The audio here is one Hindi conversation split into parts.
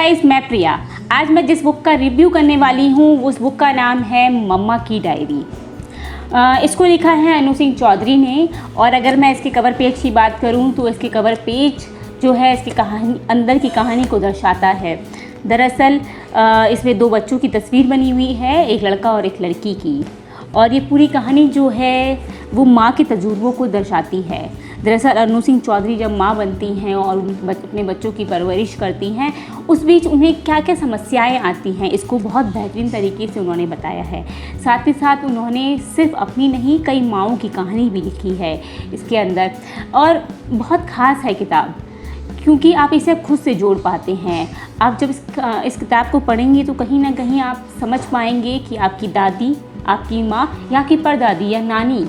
गाइस, मैं प्रिया। आज मैं जिस बुक का रिव्यू करने वाली हूँ उस बुक का नाम है मम्मा की डायरी। इसको लिखा है अनु सिंह चौधरी ने। और अगर मैं इसके कवर पेज की बात करूँ तो इसके कवर पेज जो है इसकी कहानी, अंदर की कहानी को दर्शाता है। दरअसल इसमें दो बच्चों की तस्वीर बनी हुई है, एक लड़का और एक लड़की की। और ये पूरी कहानी जो है वो माँ के तजुर्बों को दर्शाती है। दरअसल अनु सिंह चौधरी जब माँ बनती हैं और अपने बच्चों की परवरिश करती हैं, उस बीच उन्हें क्या क्या समस्याएं आती हैं, इसको बहुत बेहतरीन तरीके से उन्होंने बताया है। साथ ही साथ उन्होंने सिर्फ अपनी नहीं, कई माँओं की कहानी भी लिखी है इसके अंदर। और बहुत ख़ास है किताब, क्योंकि आप इसे खुद से जोड़ पाते हैं। आप जब इस किताब को पढ़ेंगे तो कहीं ना कहीं आप समझ पाएंगे कि आपकी दादी, आपकी माँ या आपकी परदादी या नानी,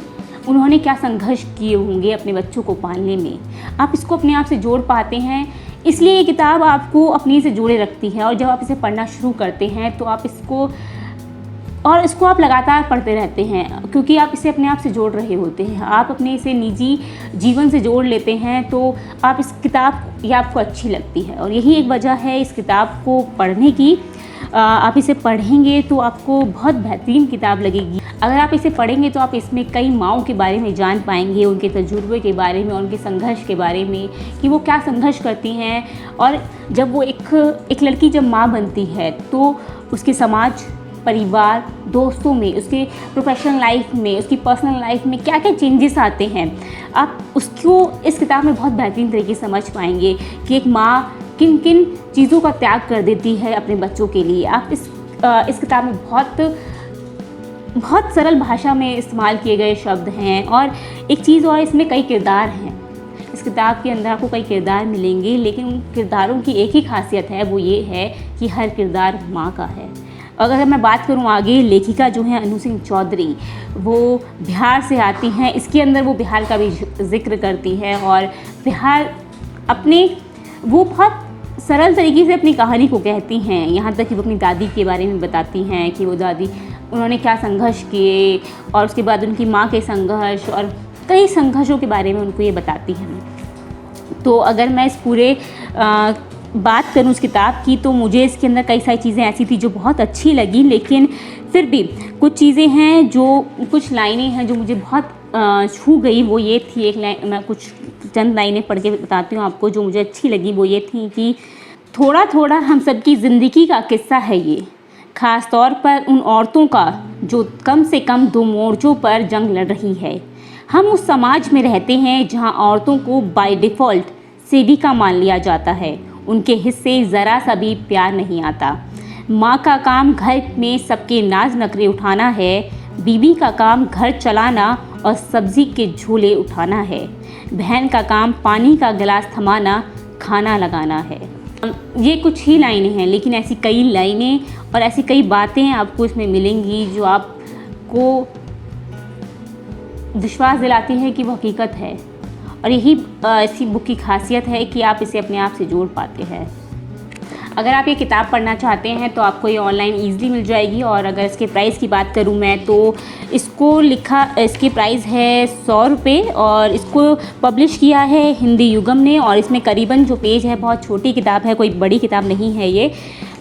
उन्होंने क्या संघर्ष किए होंगे अपने बच्चों को पालने में। आप इसको अपने आप से जोड़ पाते हैं, इसलिए ये किताब आपको अपने से जोड़े रखती है। और जब आप इसे पढ़ना शुरू करते हैं तो आप इसको आप लगातार पढ़ते रहते हैं, क्योंकि आप इसे अपने आप से जोड़ रहे होते हैं। आप अपने इसे निजी जीवन से जोड़ लेते हैं तो आप इस किताब ये आपको अच्छी लगती है। और यही एक वजह है इस किताब को पढ़ने की। आप इसे पढ़ेंगे तो आपको बहुत बेहतरीन किताब लगेगी। अगर आप इसे पढ़ेंगे तो आप इसमें कई माँओं के बारे में जान पाएंगे, उनके तजुर्बे के बारे में, उनके संघर्ष के बारे में कि वो क्या संघर्ष करती हैं। और जब वो एक लड़की जब माँ बनती है तो उसके समाज, परिवार, दोस्तों में, उसके प्रोफेशनल लाइफ में, उसकी पर्सनल लाइफ में क्या क्या चेंजेस आते हैं, आप उसको इस किताब में बहुत बेहतरीन तरीके से समझ पाएंगे कि एक माँ किन किन चीज़ों का त्याग कर देती है अपने बच्चों के लिए। आप इस किताब में बहुत सरल भाषा में इस्तेमाल किए गए शब्द हैं। और एक चीज़ और, इसमें कई किरदार हैं। इस किताब के अंदर आपको कई किरदार मिलेंगे, लेकिन उन किरदारों की एक ही खासियत है, वो ये है कि हर किरदार माँ का है। अगर मैं बात करूँ आगे, लेखिका जो है अनु सिंह चौधरी, वो बिहार से आती हैं। इसके अंदर वो बिहार का भी जिक्र करती है और बिहार वो बहुत सरल तरीके से अपनी कहानी को कहती हैं। यहाँ तक कि वो अपनी दादी के बारे में बताती हैं कि वो दादी, उन्होंने क्या संघर्ष किए, और उसके बाद उनकी माँ के संघर्ष और कई संघर्षों के बारे में उनको ये बताती हैं। तो अगर मैं इस पूरे बात करूँ इस किताब की, तो मुझे इसके अंदर कई सारी चीज़ें ऐसी थी जो बहुत अच्छी लगी, लेकिन फिर भी कुछ चीज़ें हैं, कुछ लाइनें हैं जो मुझे बहुत छू गई। वो ये थी, एक लाइन, मैं कुछ चंद लाइनें पढ़ के बताती हूँ आपको जो मुझे अच्छी लगी। वो ये थी कि थोड़ा थोड़ा हम सबकी ज़िंदगी का किस्सा है ये, ख़ास तौर पर उन औरतों का जो कम से कम दो मोर्चों पर जंग लड़ रही है। हम उस समाज में रहते हैं जहाँ औरतों को बाय डिफ़ॉल्ट सेविका मान लिया जाता है, उनके हिस्से ज़रा सा भी प्यार नहीं आता। माँ का काम घर में सबके नाज नखरे उठाना है, बीवी का काम घर चलाना और सब्ज़ी के झोले उठाना है, बहन का काम पानी का गिलास थमाना, खाना लगाना है। ये कुछ ही लाइनें हैं, लेकिन ऐसी कई लाइनें और ऐसी कई बातें आपको इसमें मिलेंगी जो आपको विश्वास दिलाती है कि वो हकीकत है। और यही ऐसी बुक की खासियत है कि आप इसे अपने आप से जोड़ पाते हैं। अगर आप ये किताब पढ़ना चाहते हैं तो आपको ये ऑनलाइन ईज़िली मिल जाएगी। और अगर इसके प्राइस की बात करूँ मैं, तो इसकी प्राइस है 100 रुपये और इसको पब्लिश किया है हिंदी युगम ने। और इसमें करीबन जो पेज है, बहुत छोटी किताब है, कोई बड़ी किताब नहीं है ये।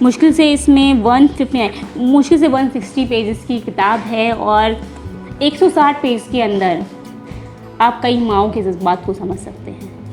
मुश्किल से इसमें 160 पेजेस की किताब है और 160 पेज के अंदर आप कई माँओं के जज्बात को समझ सकते हैं।